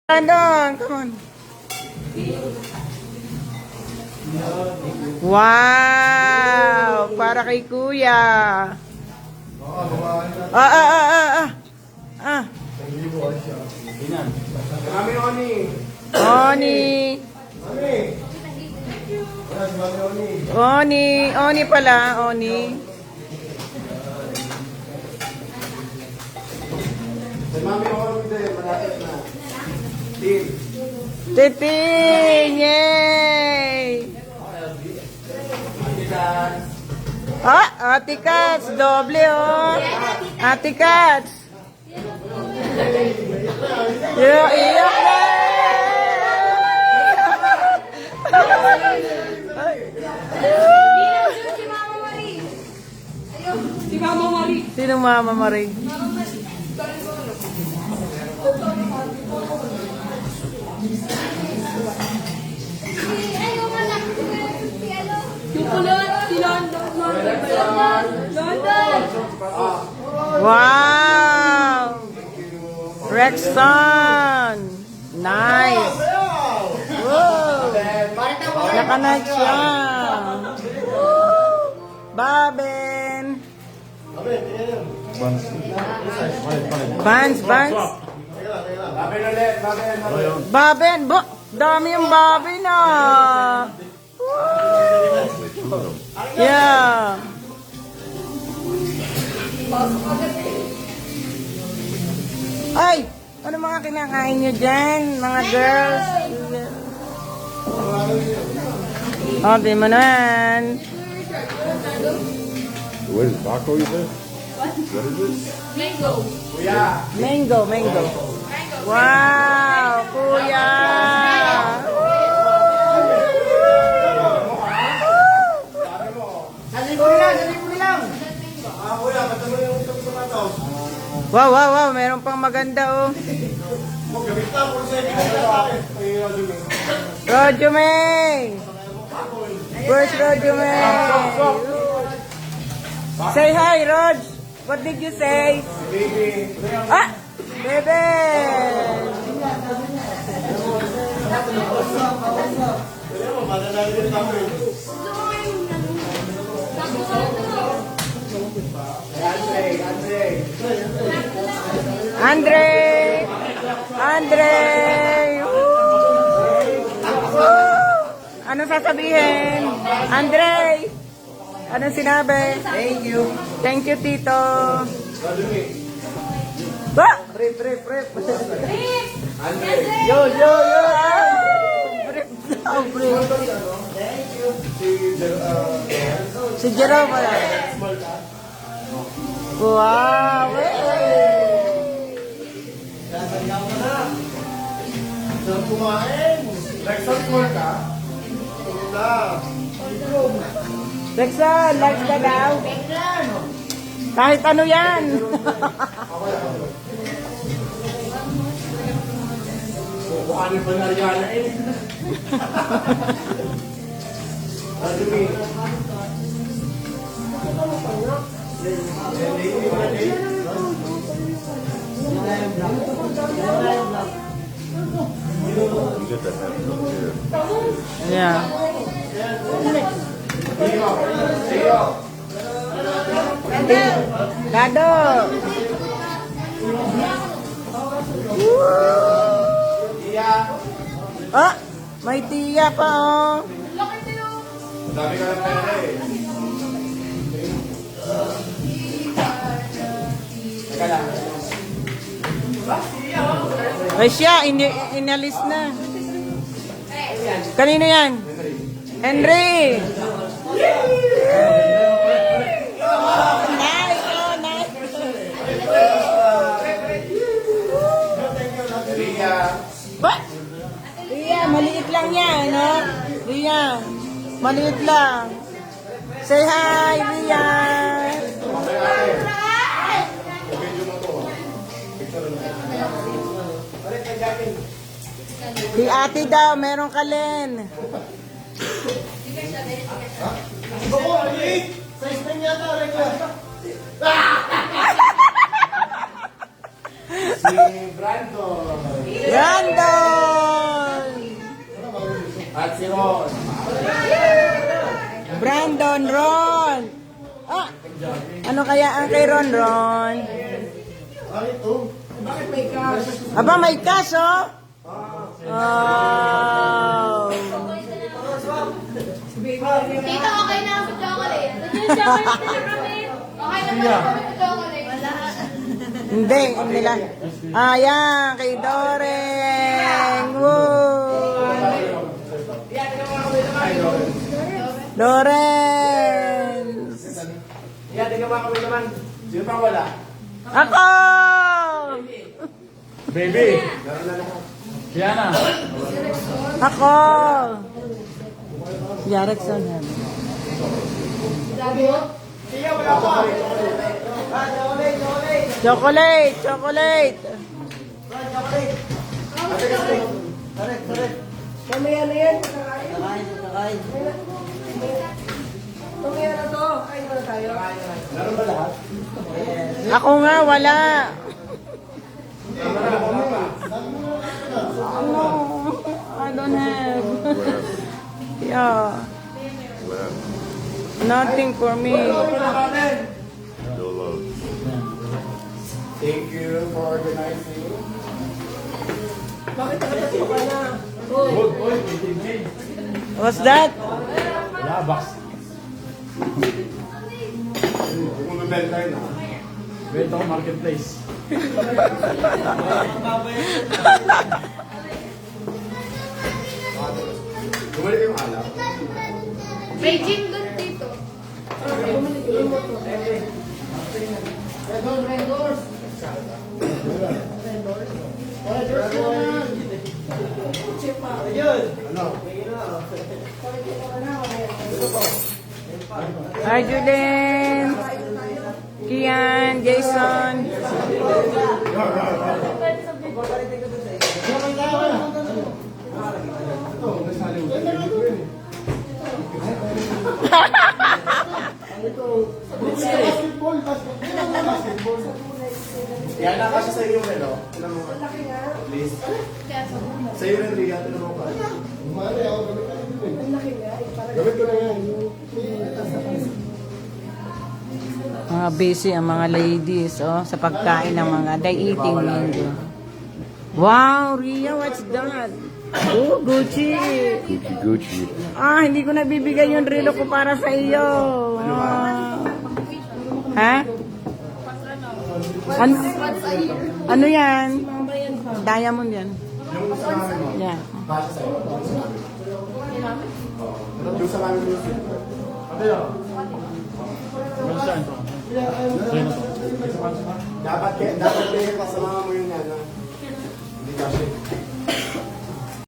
Come on. Wow! Para kay kuya. Oni. Oni pala, Oni. Titing! Yay! Ate Cats! Doble oh! Ate Cats! Iyak na! Si Mama Marie. Sino Mama Marie? Yung kulot, si London. London! Wow! Rexon! Nice! Woo! Naka-night siya! Woo! Babin! Bans! Babin! Dami yung babin ah! Yeah! Ay! Ano mga kinakain nyo dyan, mga girls? Oh, di mo naman. What is Baco you said? What is this? Mango. Wow, kuya! Wow, meron pang maganda oh. Rojo May! Where's Rojo May? Say hi, Roj! What did you say? Ah! Bebe! Andre! Anong sasabihin? Andre! Anong sinabi? Thank you, Tito. Ba? Rip. Yo! Rip. Si Jerome pala. Wow! Rexon, likes ka daw? Kahit ano yan. Bukanin pa na Ariana eh. You get that here. Yeah. Dado. Ah, may tiya pa oh. Dami ka ng pera eh. Teka lang. Ay siya, inalis na. Kanino yan? Henry! Nice! Oh, nice! Ba? Ria, maliit lang yan, no? Ria, maliit lang. Say hi, Ria! Si ate daw, meron ka Len. Size na niya ito, regular. Si Brando. Brando! Si Ron. Brandon Ron. Ah, ano kaya ang kay Ron Ron? Aba, may cash, oh. Oh. Tita, okay na ako sa chocolate. Chocolate na kami. Okay na ba kami sa chocolate? Wala. Hindi, nila. Ah, yan, kay Doreng. Woo. Doreng. Yan, tingnan mo kami naman. Sino pang wala? Ako! Baby! Meron na lahat. Diana! Ako! Jarekson. Sige, wala pa. Chocolate! Chocolate! Mamaya na yan. Mamaya na to. Kain na tayo. Meron ba lahat? Ako nga, wala. No, I don't have. Yeah, Left. nothing for me. Still love. Thank you for organizing. What's that? Wala, box. Kung bibenta yun, ha? Bento ko marketplace. Bumalik yung alam. May gym doon dito. Arjulin, Kian, Jason. Yan, nakasya sa iyo yung relo. Ilan mo ka? Please. Sa iyo rin, Riga. Ilan mo ka? Gamit ko na yan. Mga busy ang mga ladies, oh, sa pagkain ng mga eating menu. Wow, Ria, what's that? Oh, Gucci. Gucci Gucci. Ah, hindi ko nabibigay yung relo ko para sa iyo. Ah. Ha? Ano yan? Diamond yan. Yung sa namin mo. Yeah. Kasya sa iyo. Yung sa namin mo. Ano yun? Meron siya ito. Dapat kayo pa sa mga